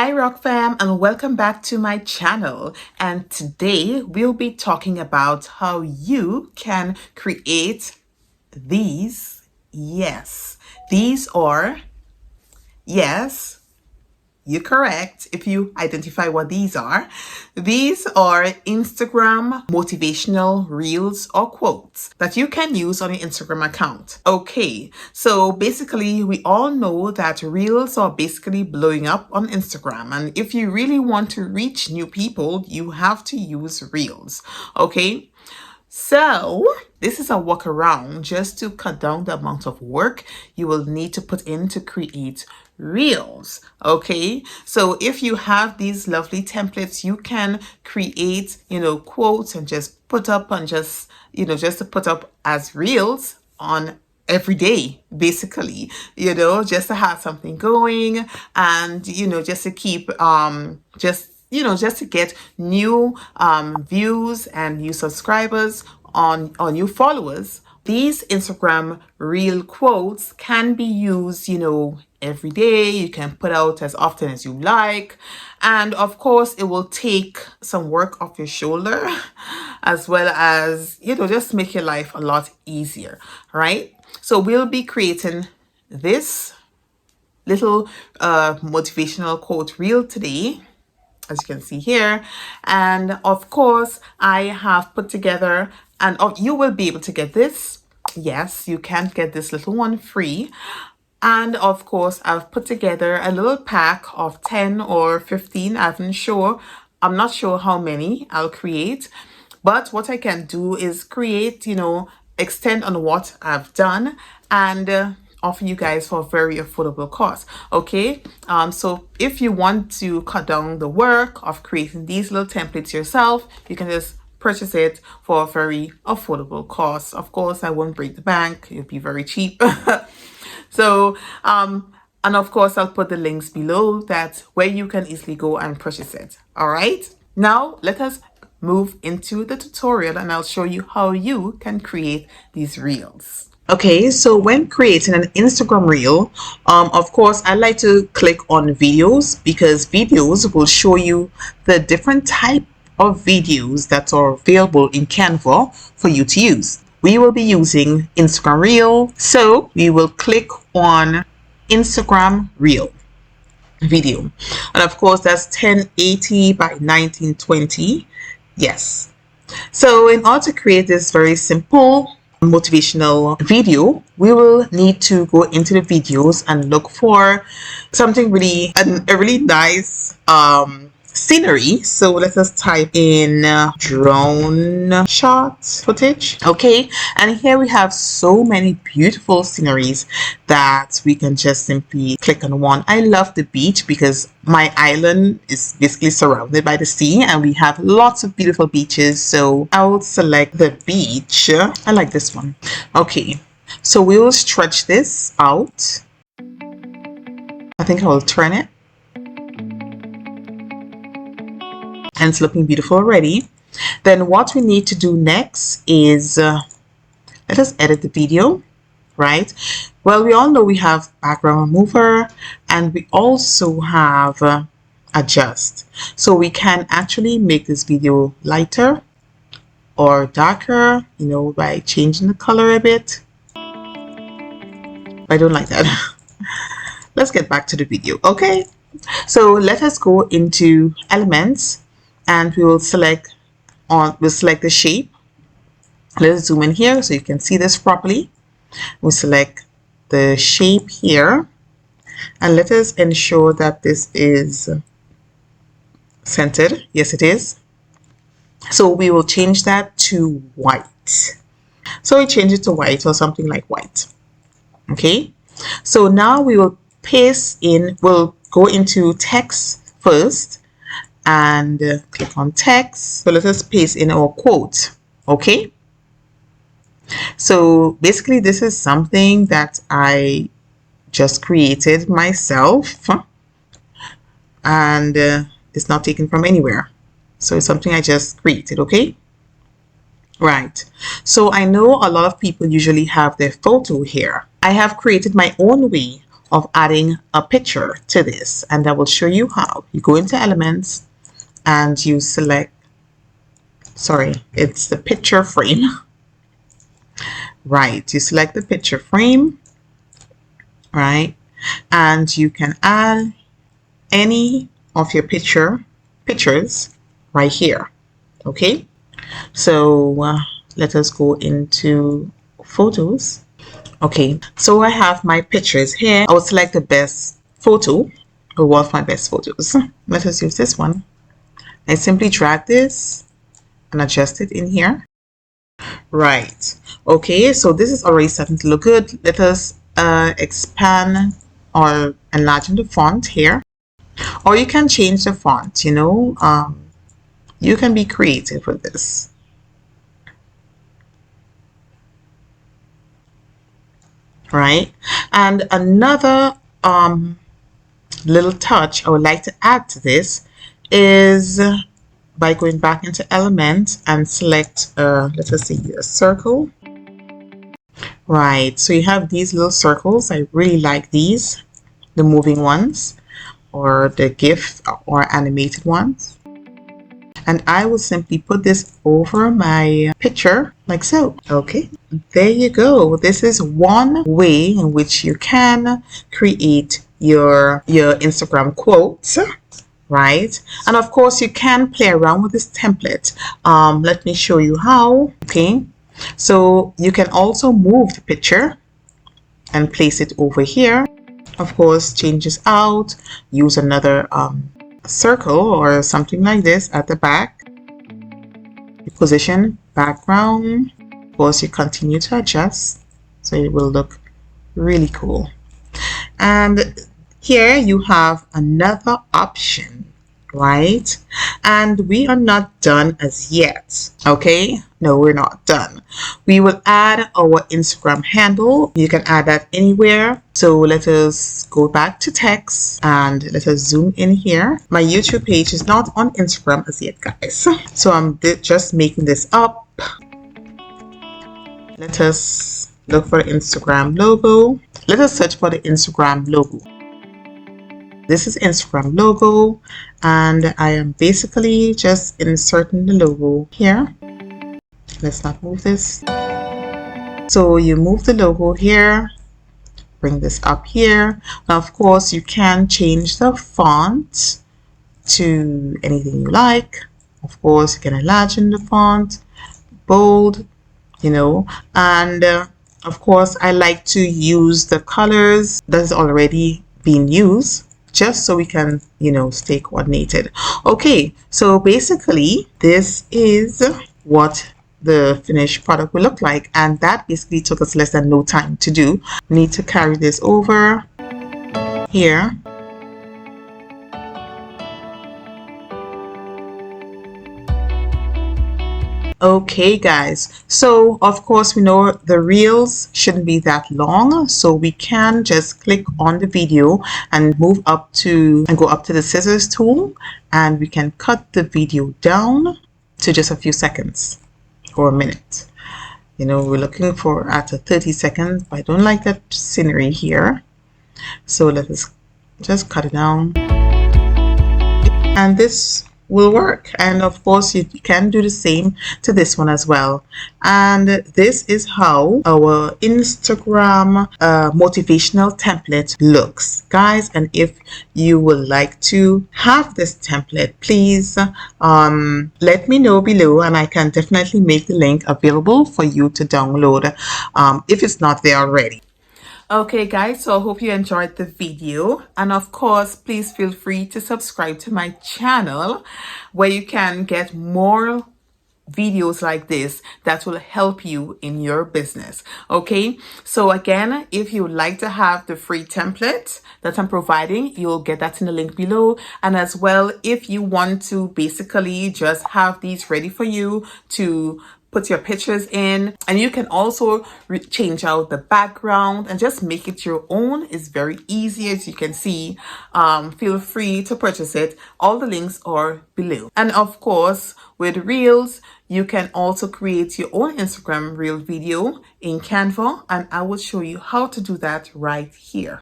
Hi Rock Fam, and welcome back to my channel. And today we'll be talking about how you can create these. Yes, these are, yes, you're correct if you identify what these are. These are Instagram motivational reels or quotes that you can use on your Instagram account. Okay, so basically we all know that reels are basically blowing up on Instagram. And if you really want to reach new people, you have to use reels. Okay. So this is a workaround just to cut down the amount of work you will need to put in to create reels. Okay, so if you have these lovely templates, you can create, quotes and just put up and just to put up as reels on every day, basically, just to have something going and, just to keep, just to get new views and new subscribers on new followers. These Instagram reel quotes can be used, every day. You can put out as often as you like. And of course, it will take some work off your shoulder as well as, just make your life a lot easier, right? So we'll be creating this little motivational quote reel today, as you can see here. And of course, I have put together, and you will be able to get this. Yes, you can get this little one free. And of course, I've put together a little pack of 10 or 15. I'm not sure how many I'll create. But what I can do is create, extend on what I've done and offer you guys for a very affordable cost. Okay. So if you want to cut down the work of creating these little templates yourself, you can just purchase it for a very affordable cost. Of course, I won't break the bank. It'll be very cheap. So, and of course, I'll put the links below that where you can easily go and purchase it. All right. Now let us move into the tutorial and I'll show you how you can create these reels. Okay, so when creating an Instagram reel, of course, I like to click on videos because videos will show you the different type of videos that are available in Canva for you to use. We will be using Instagram reel, so we will click on Instagram reel video, and of course that's 1080 by 1920. Yes. So in order to create this very simple motivational video, we will need to go into the videos and look for something a really nice scenery. So let us type in drone shot footage. Okay, and here we have so many beautiful sceneries that we can just simply click on one. I love the beach because my island is basically surrounded by the sea and we have lots of beautiful beaches, so I will select the beach. I like this one. Okay, so we will stretch this out. I think I will turn it. And it's looking beautiful already. Then what we need to do next is let us edit the video, right? Well, we all know we have background remover and we also have adjust. So we can actually make this video lighter or darker, by changing the color a bit. I don't like that. Let's get back to the video. Okay, so let us go into elements and we will select the shape. Let's zoom in here so you can see this properly. We'll select the shape here and let us ensure that this is centered. Yes, it is. So we will change that to white. So we change it to white or something like white. Okay, so now we will we'll go into text first and click on text. So let us paste in our quote. Okay, so basically this is something that I just created myself and it's not taken from anywhere, so it's something I just created. Okay, right. So I know a lot of people usually have their photo here. I have created my own way of adding a picture to this, and I will show you how. You go into Elements and you select, sorry, it's the picture frame. Right, you select the picture frame, right, and you can add any of your pictures right here. Okay, so let us go into photos. Okay, so I have my pictures here. I will select the best photo, or one of my best photos. Let us use this one. I simply drag this and adjust it in here. Right. Okay, so this is already starting to look good. Let us expand or enlarge the font here. Or you can change the font, you know. You can be creative with this. Right. And another little touch I would like to add to this is by going back into Element and select, let us see, a circle. Right, so you have these little circles. I really like these, the moving ones or the GIF or animated ones. And I will simply put this over my picture like so. Okay, there you go. This is one way in which you can create your Instagram quotes. Right, and of course you can play around with this template. Let me show you how. Okay, so you can also move the picture and place it over here. Of course, change this out, use another circle or something like this at the back. You position background. Of course, you continue to adjust so it will look really cool. And here you have another option, right? And we are not done as yet. Okay, no, we're not done. We will add our Instagram handle. You can add that anywhere. So let us go back to text and let us zoom in here. My YouTube page is not on Instagram as yet, guys, so I'm just making this up. Let us look for the Instagram logo. Let us search for the Instagram logo. This is Instagram logo, and I am basically just inserting the logo here. Let's not move this. So you move the logo here, bring this up here. Now, of course, you can change the font to anything you like. Of course, you can enlarge the font, bold, you know, and of course, I like to use the colors that's already been used, just so we can, you know, stay coordinated. Okay, so basically this is what the finished product will look like, and that basically took us less than no time to do. We need to carry this over here. Okay guys, so of course we know the reels shouldn't be that long, so we can just click on the video and move up to and go up to the scissors tool, and we can cut the video down to just a few seconds or a minute. You know, we're looking for at a 30 seconds, but I don't like that scenery here, so let us just cut it down, and this will work. And of course you can do the same to this one as well. And this is how our Instagram motivational template looks, guys. And if you would like to have this template, please let me know below, and I can definitely make the link available for you to download if it's not there already. Okay guys, so I hope you enjoyed the video, and of course please feel free to subscribe to my channel where you can get more videos like this that will help you in your business. Okay, so again, if you would like to have the free template that I'm providing, you'll get that in the link below. And as well, if you want to basically just have these ready for you to put your pictures in, and you can also change out the background and just make it your own. It's very easy, as you can see. Feel free to purchase it. All the links are below. And of course, with Reels, you can also create your own Instagram Reel video in Canva, and I will show you how to do that right here.